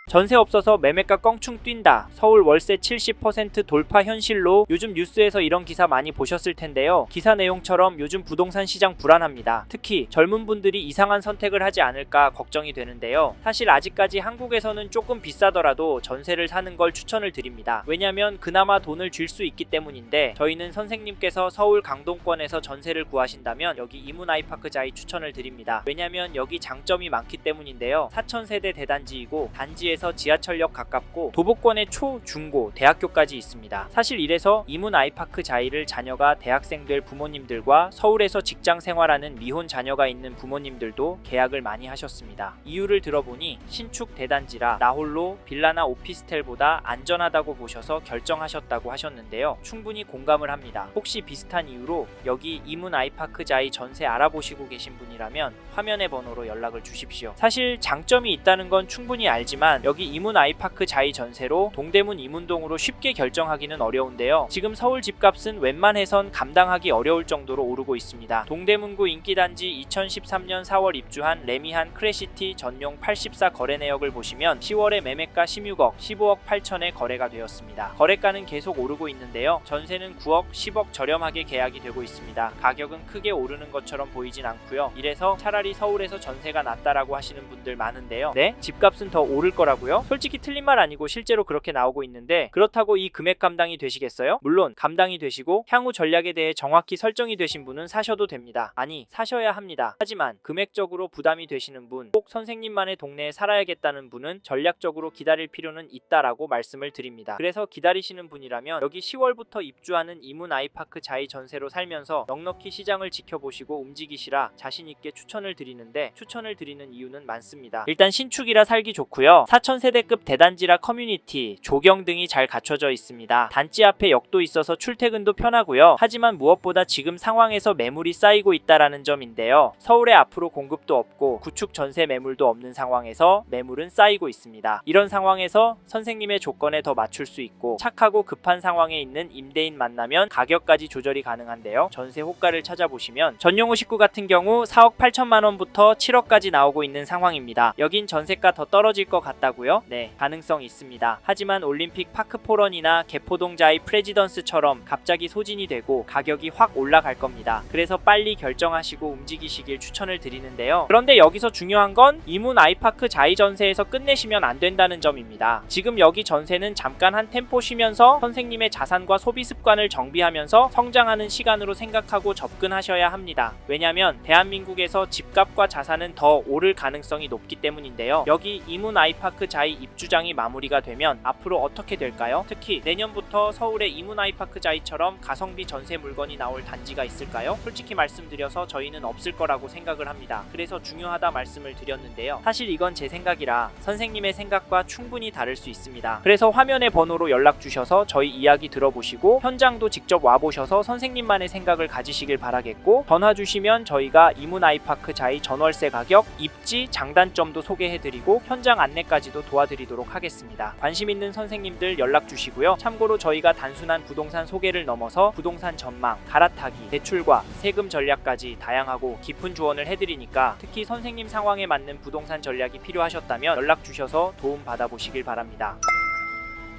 전세 없어서 매매가 껑충 뛴다. 서울 월세 70% 돌파 현실로 요즘 뉴스에서 이런 기사 많이 보셨을 텐데요. 기사 내용처럼 요즘 부동산 시장 불안합니다. 특히 젊은 분들이 이상한 선택을 하지 않을까 걱정이 되는데요. 사실 아직까지 한국에서는 조금 비싸더라도 전세를 사는 걸 추천을 드립니다. 왜냐면 그나마 돈을 줄 수 있기 때문인데 저희는 선생님께서 서울 강동권에서 전세를 구하신다면 여기 이문 아이파크자이 추천을 드립니다. 왜냐면 여기 장점이 많기 때문인데요. 4,000세대 대단지이고 단지에서 지하철역 가깝고 도보권에 초, 중고, 대학교까지 있습니다. 사실 이래서 이문 아이파크자이를 자녀가 대학생 될 부모님들과 서울에서 직장 생활하는 미혼 자녀가 있는 부모님들도 계약을 많이 하셨습니다. 이유를 들어보니 신축 대단지라 나홀로 빌라나 오피스텔보다 안전하다고 보셔서 결정하셨다고 하셨는데요. 충분히 공감을 합니다. 혹시 비슷한 이유로 여기 이문 아이파크자이 전세 알아보시고 계신 분이라면 화면의 번호로 연락을 주십시오. 사실 장점이 있다는 건 충분히 알지만 여기 이문 아이파크자이 전세로 동대문 이문동으로 쉽게 결정하기는 어려운데요. 지금 서울 집값은 웬만해선 감당하기 어려울 정도로 오르고 있습니다. 동대문구 인기단지 2013년 4월 입주한 레미한 크래시티 전용 84 거래 내역을 보시면 10월에 매매가 16억, 15억 8천에 거래가 되었습니다. 거래가는 계속 오르고 있는데요. 전세는 9억, 10억 저렴하게 계약이 되고 있습니다. 가격은 크게 오르는 것처럼 보이진 않고요. 이래서 차라리 서울에서 전세가 낫다라고 하시는 분들 많은데요. 네? 집값은 더 오를 거라고요? 솔직히 틀린 말 아니고 실제로 그렇게 나오고 있는데 그렇다고 이 금액 감당이 되시겠어요? 물론 감당이 되시고 향후 전략에 대해 정확히 설정이 되신 분은 사셔도 됩니다. 아니, 사셔야 합니다. 하지만 금액적으로 부담이 되시는 분, 꼭 선생님만의 동네에 살아야겠다는 분은 전략적으로 기다릴 필요는 있다라고 말씀을 드립니다. 그래서 기다리시는 분이라면 여기 10월부터 입주하는 이문 아이파크자이 전세로 살면서 넉넉히 시장을 지켜보시고 움직이시라 자신있게 추천을 드리는데 추천을 드리는 이유는 많습니다. 일단 신축이라 살기 좋고요. 4,000세대급 대단지라 커뮤니티, 조경 등이 잘 갖춰져 있습니다. 단지 앞에 역도 있어서 출퇴근도 편하고요. 하지만 무엇보다 지금 상황에서 매물이 쌓이고 있다라는 점인데요. 서울에 앞으로 공급도 없고 구축 전세 매물도 없는 상황에서 매물은 쌓이고 있습니다. 이런 상황에서 선생님의 조건에 더 맞출 수 있고 착하고 급한 상황에 있는 임대인 만나면 가격까지 조절이 가능한데요. 전세 호가를 찾아보시면 전용 59 같은 경우 4억 8천만 원부터 7억까지 나오고 있는 상황입니다. 여긴 전세가 더 떨어질 것 같다고요? 네, 가능성 있습니다. 하지만 올림픽 파크포런이나 개포동자이 프레지던스처럼 갑자기 소진이 되고 가격이 확 올라갈 겁니다. 그래서 빨리 결정하시고 움직이시길 추천을 드리는데요. 그런데 여기서 중요한 건 이문 아이파크자이 전세에서 끝내시면 안 된다는 점입니다. 지금 여기 전세는 잠깐 한 템포 쉬면서 선생님의 자산과 소비 습관을 정비하면서 성장하는 시간으로 생각하고 접근하셔야 합니다. 왜냐면 대한민국에서 집값과 자산은 더 오를 가능성이 높기 때문인데요. 여기 이문 아이파크자이 입주장이 마무리가 되면 앞으로 어떻게 될까요? 특히 내년부터 서울의 이문 아이파크자이처럼 가성비 전세 물건이 나올 단지가 있을까요? 솔직히 말씀드려서 저희는 없을 거라고 생각을 합니다. 그래서 중요하다 말씀을 드렸는데요. 사실 이건 제 생각이라 선생님의 생각과 충분히 다를 수 있습니다. 그래서 화면의 번호로 연락 주셔서 저희 이야기 들어보시고 현장도 직접 와보셔서 선생님만의 생각을 가지시길 바라겠고 전화 주시면 저희가 이문 아이파크자이 전월세 가격, 입지, 장단점도 소개해드리고 현장 안내까지도 도와드리도록 하겠습니다. 관심 있는 선생님들 연락 주시고요. 참고로 저희가 단순한 부동산 소개를 넘어서 부동산 전망, 갈아타기, 대출과 세금 전략까지 다양하고 깊은 조언을 해드리니까 특히 선생님 상황에 맞는 부동산 전략이 필요하셨다면 연락 주셔서 도움 받아보시길 바랍니다.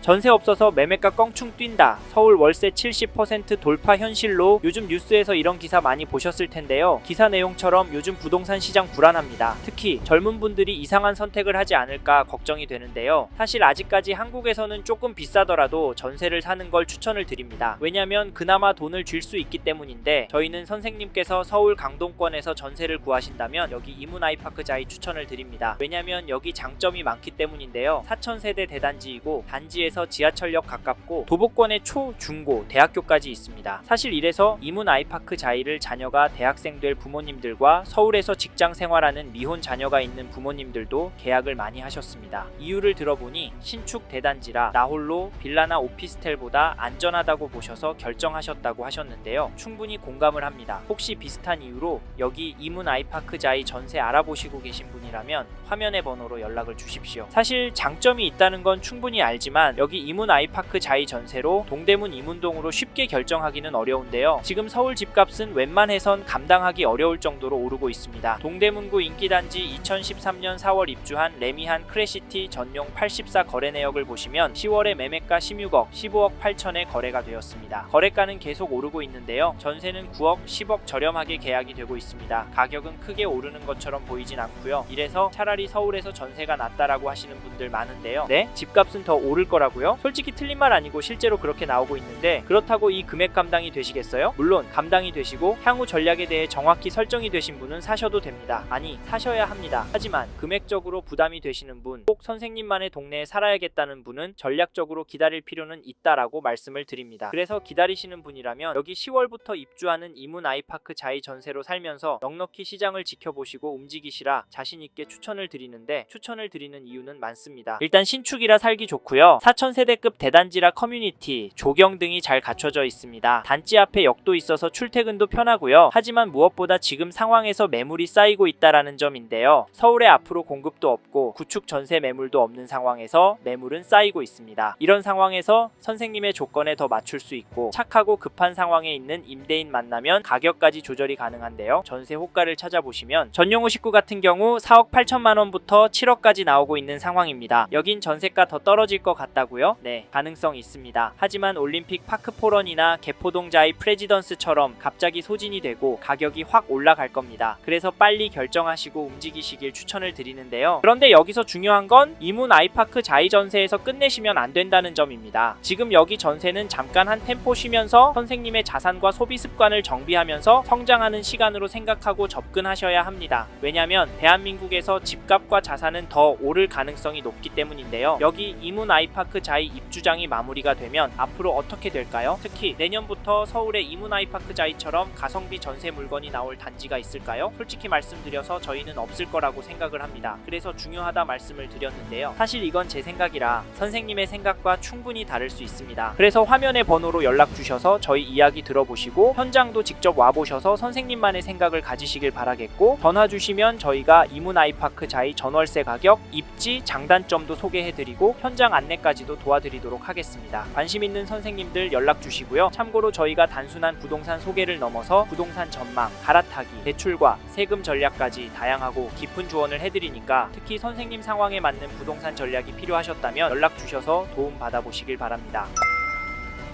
전세 없어서 매매가 껑충 뛴다. 서울 월세 70% 돌파 현실로 요즘 뉴스에서 이런 기사 많이 보셨을 텐데요. 기사 내용처럼 요즘 부동산 시장 불안합니다. 특히 젊은 분들이 이상한 선택을 하지 않을까 걱정이 되는데요. 사실 아직까지 한국에서는 조금 비싸더라도 전세를 사는 걸 추천을 드립니다. 왜냐면 그나마 돈을 줄 수 있기 때문인데 저희는 선생님께서 서울 강동권에서 전세를 구하신다면 여기 이문 아이파크자이 추천을 드립니다. 왜냐면 여기 장점이 많기 때문인데요. 4,000세대 대단지이고 단지에서 지하철역 가깝고 도보권에 초, 중고, 대학교까지 있습니다. 사실 이래서 이문 아이파크자이를 자녀가 대학생 될 부모님들과 서울에서 직장 생활하는 미혼 자녀가 있는 부모님들도 계약을 많이 하셨습니다. 이유를 들어보니 신축 대단지라 나홀로 빌라나 오피스텔보다 안전하다고 보셔서 결정하셨다고 하셨는데요. 충분히 공감을 합니다. 혹시 비슷한 이유로 여기 이문 아이파크자이 전세 알아보시고 계신 분이라면 화면의 번호로 연락을 주십시오. 사실 장점이 있다는 건 충분히 알지만 하지만 여기 이문 아이파크 자이 전세로 동대문 이문동으로 쉽게 결정하기는 어려운데요. 지금 서울 집값은 웬만해선 감당하기 어려울 정도로 오르고 있습니다. 동대문구 인기단지 2013년 4월 입주한 레미한 크래시티 전용 84 거래 내역을 보시면 10월에 매매가 16억, 15억 8천에 거래가 되었습니다. 거래가는 계속 오르고 있는데요. 전세는 9억, 10억 저렴하게 계약이 되고 있습니다. 가격은 크게 오르는 것처럼 보이진 않고요. 이래서 차라리 서울에서 전세가 낫다라고 하시는 분들 많은데요. 네? 집값은 더 오를 거라고요? 솔직히 틀린 말 아니고 실제로 그렇게 나오고 있는데 그렇다고 이 금액 감당이 되시겠어요? 물론 감당이 되시고 향후 전략에 대해 정확히 설정이 되신 분은 사셔도 됩니다. 아니, 사셔야 합니다. 하지만 금액적으로 부담이 되시는 분, 꼭 선생님만의 동네에 살아야겠다는 분은 전략적으로 기다릴 필요는 있다라고 말씀을 드립니다. 그래서 기다리시는 분이라면 여기 10월부터 입주하는 이문 아이파크 자이 전세로 살면서 넉넉히 시장을 지켜보시고 움직이시라 자신있게 추천을 드리는데, 추천을 드리는 이유는 많습니다. 일단 신축이라 살기 좋고요. 4000세대급 대단지라 커뮤니티, 조경 등이 잘 갖춰져 있습니다. 단지 앞에 역도 있어서 출퇴근도 편하고요. 하지만 무엇보다 지금 상황에서 매물이 쌓이고 있다라는 점인데요. 서울에 앞으로 공급도 없고 구축 전세 매물도 없는 상황에서 매물은 쌓이고 있습니다. 이런 상황에서 선생님의 조건에 더 맞출 수 있고 착하고 급한 상황에 있는 임대인 만나면 가격까지 조절이 가능한데요. 전세 호가를 찾아보시면 전용호 19 같은 경우 4억 8천만 원부터 7억까지 나오고 있는 상황입니다. 여긴 전세가 더 떨어질 것 같다고요? 네, 가능성 있습니다. 하지만 올림픽 파크포런이나 개포동자이 프레지던스처럼 갑자기 소진이 되고 가격이 확 올라갈 겁니다. 그래서 빨리 결정하시고 움직이시길 추천을 드리는데요. 그런데 여기서 중요한 건 이문 아이파크 자이 전세에서 끝내시면 안 된다는 점입니다. 지금 여기 전세는 잠깐 한 템포 쉬면서 선생님의 자산과 소비 습관을 정비하면서 성장하는 시간으로 생각하고 접근하셔야 합니다. 왜냐면 대한민국에서 집값과 자산은 더 오를 가능성이 높기 때문인데요. 여기 이문 아이파크 자이 입주장이 마무리가 되면 앞으로 어떻게 될까요? 특히 내년부터 서울의 이문 아이파크 자이처럼 가성비 전세 물건이 나올 단지가 있을까요? 솔직히 말씀드려서 저희는 없을 거라고 생각을 합니다. 그래서 중요하다 말씀을 드렸는데요. 사실 이건 제 생각이라 선생님의 생각과 충분히 다를 수 있습니다. 그래서 화면의 번호로 연락 주셔서 저희 이야기 들어보시고 현장도 직접 와보셔서 선생님만의 생각을 가지시길 바라겠고, 전화 주시면 저희가 이문 아이파크 자이 전월세 가격, 입지, 장단점도 소개해드리고 현장 안내까지도 도와드리도록 하겠습니다. 관심 있는 선생님들 연락 주시고요. 참고로 저희가 단순한 부동산 소개를 넘어서 부동산 전망, 갈아타기, 대출과 세금 전략까지 다양하고 깊은 조언을 해드리니까 특히 선생님 상황에 맞는 부동산 전략이 필요하셨다면 연락 주셔서 도움 받아보시길 바랍니다.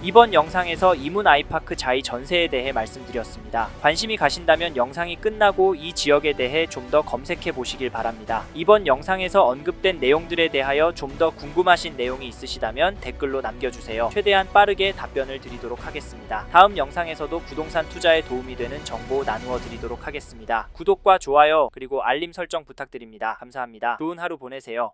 이번 영상에서 이문 아이파크 자이 전세에 대해 말씀드렸습니다. 관심이 가신다면 영상이 끝나고 이 지역에 대해 좀 더 검색해 보시길 바랍니다. 이번 영상에서 언급된 내용들에 대하여 좀 더 궁금하신 내용이 있으시다면 댓글로 남겨주세요. 최대한 빠르게 답변을 드리도록 하겠습니다. 다음 영상에서도 부동산 투자에 도움이 되는 정보 나누어 드리도록 하겠습니다. 구독과 좋아요 그리고 알림 설정 부탁드립니다. 감사합니다. 좋은 하루 보내세요.